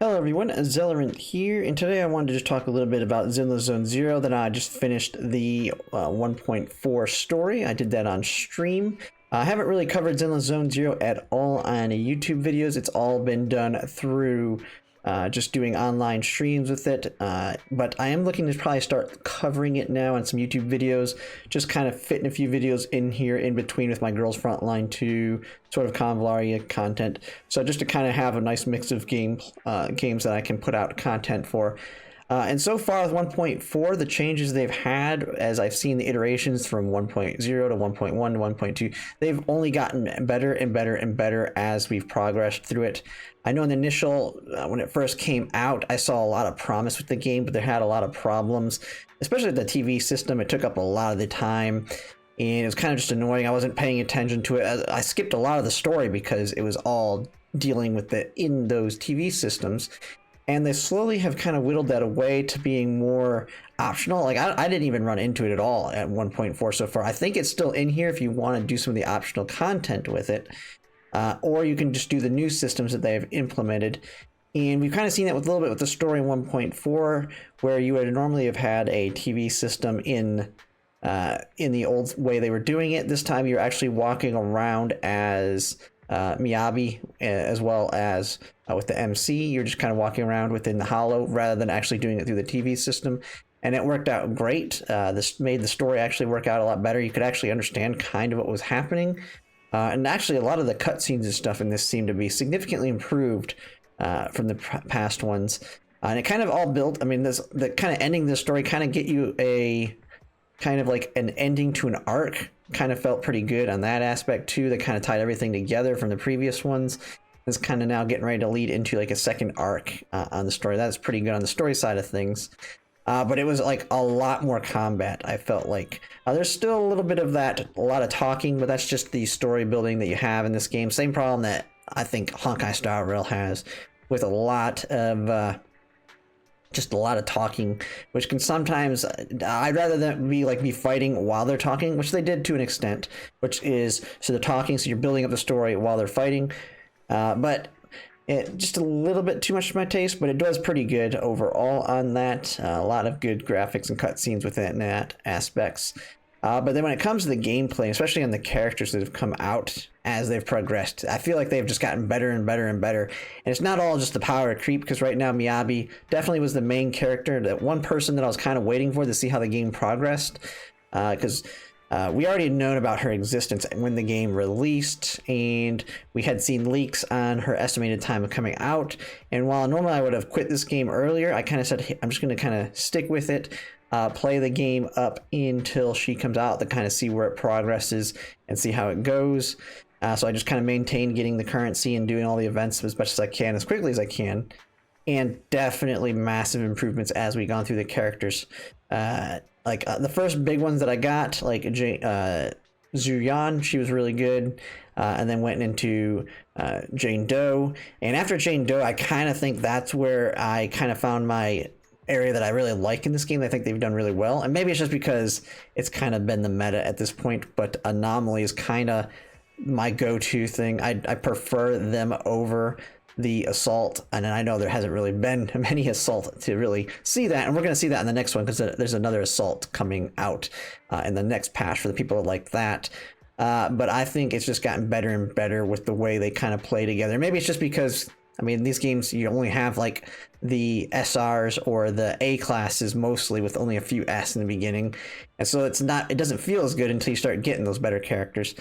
Hello everyone, Zellerant here, and today I wanted to just talk a little bit about Zenless Zone Zero. That I just finished the 1.4 story. I did that on stream. I haven't really covered Zenless Zone Zero at all on YouTube videos. It's all been done through just doing online streams with it, but I am looking to probably start covering it now on some YouTube videos, just kind of fitting a few videos in here in between with my Girls Frontline 2 sort of Convalia content, so just to kind of have a nice mix of games that I can put out content for. And so far with 1.4, the changes they've had, as I've seen the iterations from 1.0 to 1.1 to 1.2, they've only gotten better and better and better as we've progressed through it. I know in the initial, when it first came out, I saw a lot of promise with the game, but they had a lot of problems, especially the TV system. It took up a lot of the time, and it was kind of just annoying. I wasn't paying attention to it. I skipped a lot of the story because it was all dealing with in those TV systems. And they slowly have kind of whittled that away to being more optional. Like I didn't even run into it at all at 1.4 so far. I think it's still in here if you want to do some of the optional content with it. Or you can just do the new systems that they have implemented. And we've kind of seen that with a little bit with the story in 1.4, where you would normally have had a TV system in the old way they were doing it. This time you're actually walking around as Miyabi, as well as with the MC. You're just kind of walking around within the hollow rather than actually doing it through the TV system, and it worked out great. This made the story actually work out a lot better. You could actually understand kind of what was happening, and actually a lot of the cutscenes and stuff in this seem to be significantly improved from the past ones. And it kind of all built, I mean, the kind of ending this story kind of get you a kind of like an ending to an arc. Kind of felt pretty good on that aspect too. That kind of tied everything together from the previous ones. It's kind of now getting ready to lead into like a second arc on the story. That's pretty good on the story side of things. But it was like a lot more combat. I felt like there's still a little bit of that, a lot of talking, but that's just the story building that you have in this game. Same problem that I think Honkai Star Rail has, with a lot of just a lot of talking, which can sometimes, I'd rather than be fighting while they're talking, which they did to an extent, which is, so they're talking, so you're building up the story while they're fighting, but it just a little bit too much for my taste, but it does pretty good overall on that. A lot of good graphics and cutscenes within that aspects. But then when it comes to the gameplay, especially on the characters that have come out as they've progressed, I feel like they've just gotten better and better and better. And it's not all just the power creep, because right now Miyabi definitely was the main character, that one person that I was kind of waiting for to see how the game progressed. Because we already had known about her existence when the game released, and we had seen leaks on her estimated time of coming out. And while normally I would have quit this game earlier, I kind of said, hey, I'm just going to kind of stick with it. Play the game up until she comes out to kind of see where it progresses and see how it goes. So I just kind of maintained getting the currency and doing all the events as much as I can, as quickly as I can. And definitely massive improvements as we gone through the characters. The first big ones that I got, like Zuyan, she was really good. And then went into Jane Doe. And after Jane Doe, I kind of think that's where I kind of found my area that I really like in this game. I think they've done really well, and maybe it's just because it's kind of been the meta at this point, but Anomaly is kind of my go-to thing. I prefer them over the Assault, and I know there hasn't really been many Assault to really see that, and we're going to see that in the next one, because there's another Assault coming out in the next patch for the people like that. But I think it's just gotten better and better with the way they kind of play together. Maybe it's just because, I mean, these games, you only have like the SRs or the A classes mostly, with only a few S in the beginning. And so it doesn't feel as good until you start getting those better characters.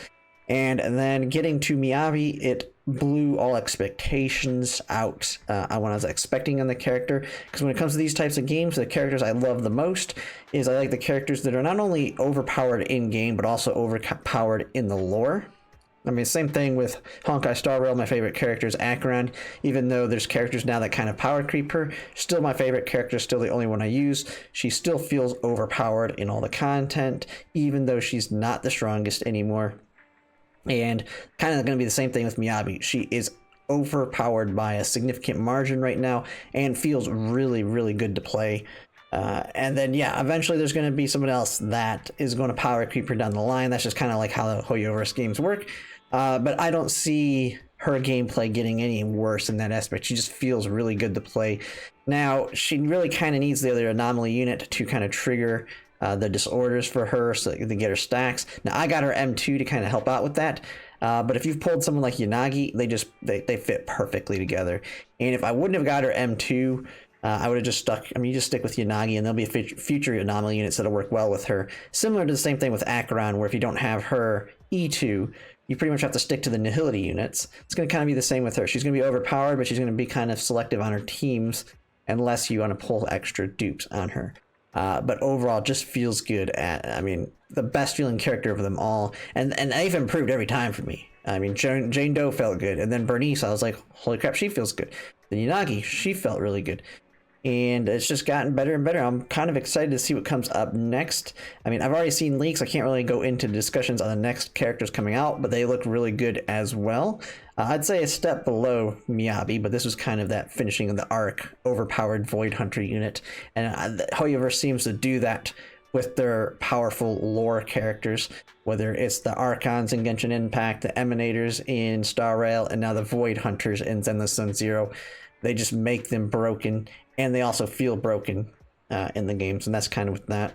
And then getting to Miyabi, it blew all expectations out on what I was expecting on the character. Because when it comes to these types of games, the characters I love the most is I like the characters that are not only overpowered in game, but also overpowered in the lore. I mean, same thing with Honkai Star Rail. My favorite character is Acheron. Even though there's characters now that kind of power creep her, still my favorite character, still the only one I use. She still feels overpowered in all the content, even though she's not the strongest anymore. And kind of going to be the same thing with Miyabi. She is overpowered by a significant margin right now, and feels really, really good to play. And then, yeah, eventually there's going to be someone else that is going to power creep her down the line. That's just kind of like how the Hoyoverse games work. But I don't see her gameplay getting any worse in that aspect. She just feels really good to play. Now, she really kind of needs the other anomaly unit to kind of trigger the disorders for her so to get her stacks. Now, I got her M2 to kind of help out with that. But if you've pulled someone like Yanagi, they fit perfectly together. And if I wouldn't have got her M2, I would have just stuck. I mean, you just stick with Yanagi, and there'll be future anomaly units that'll work well with her. Similar to the same thing with Acheron, where if you don't have her E2, you pretty much have to stick to the Nihility units. It's going to kind of be the same with her. She's going to be overpowered, but she's going to be kind of selective on her teams unless you want to pull extra dupes on her. But overall, just feels good. I mean, the best feeling character of them all, and they've improved every time for me. I mean, Jane Doe felt good, and then Bernice, I was like, holy crap, she feels good. Then Yanagi, she felt really good. And it's just gotten better and better. I'm kind of excited to see what comes up next. I mean, I've already seen leaks. I can't really go into discussions on the next characters coming out, but they look really good as well. I'd say a step below Miyabi, but this was kind of that finishing of the arc, overpowered Void Hunter unit. And Hoyoverse seems to do that with their powerful lore characters, whether it's the Archons in Genshin Impact, the Emanators in Star Rail, and now the Void Hunters in Zenless Zone Zero. They just make them broken, and they also feel broken in the games, and that's kind of with that.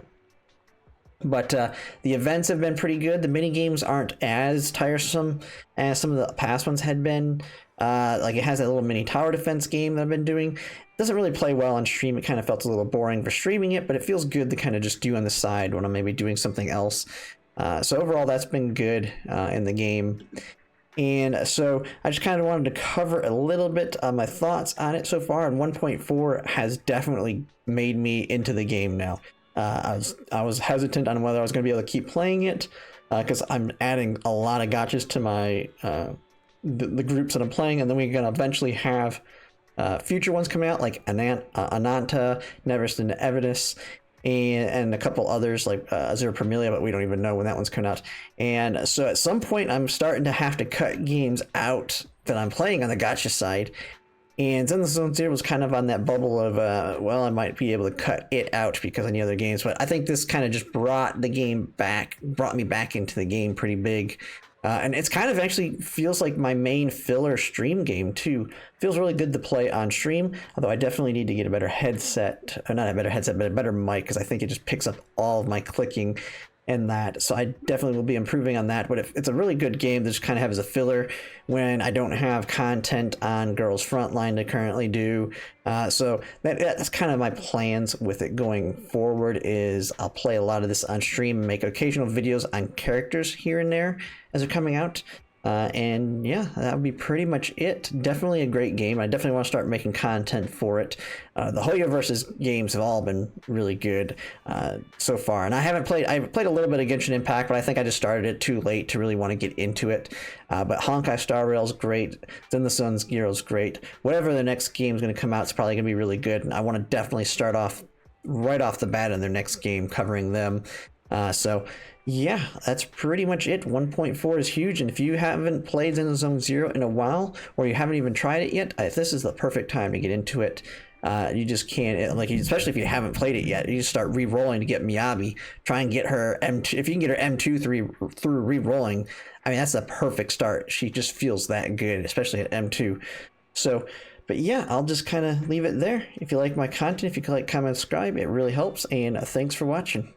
But the events have been pretty good. The mini games aren't as tiresome as some of the past ones had been. Like it has that little mini tower defense game that I've been doing. It doesn't really play well on stream. It kind of felt a little boring for streaming it, but it feels good to kind of just do on the side when I'm maybe doing something else. So overall, that's been good in the game. And so I just kind of wanted to cover a little bit of my thoughts on it so far. And 1.4 has definitely made me into the game now. I was hesitant on whether I was going to be able to keep playing it because I'm adding a lot of gotchas to my the groups that I'm playing, and then we're going to eventually have future ones coming out like Ananta, Neverest and Evidus, and a couple others like Azure Premilia, but we don't even know when that one's coming out. And so at some point I'm starting to have to cut games out that I'm playing on the gacha side. And Zenless Zone Zero was kind of on that bubble of, well, I might be able to cut it out because of any other games. But I think this kind of just brought me back into the game pretty big. And it's kind of actually feels like my main filler stream game too. Feels really good to play on stream, although I definitely need to get a better headset, or not a better headset, but a better mic, because I think it just picks up all of my clicking and that. So I definitely will be improving on that. But it's a really good game that just kind of have as a filler when I don't have content on Girls Frontline to currently do. So that's kind of my plans with it going forward. Is I'll play a lot of this on stream and make occasional videos on characters here and there as they're coming out. And yeah, that would be pretty much it. Definitely a great game. I definitely want to start making content for it. The Hoyoverse games have all been really good so far. And I played a little bit of Genshin Impact, but I think I just started it too late to really want to get into it. But Honkai Star Rail's great. Zenless Zone Zero's great. Whatever the next game is going to come out, it's probably going to be really good. And I want to definitely start off right off the bat in their next game covering them. So yeah, that's pretty much it. 1.4 is huge, and if you haven't played Zenless Zone Zero in a while, or you haven't even tried it yet, this is the perfect time to get into it. You just can't, especially if you haven't played it yet, you just start re-rolling to get Miyabi. Try and get her M2. If you can get her M2 through re-rolling, I mean, that's the perfect start. She just feels that good, especially at M2. So, but yeah, I'll just kind of leave it there. If you like my content, if you like, comment, subscribe, it really helps, and thanks for watching.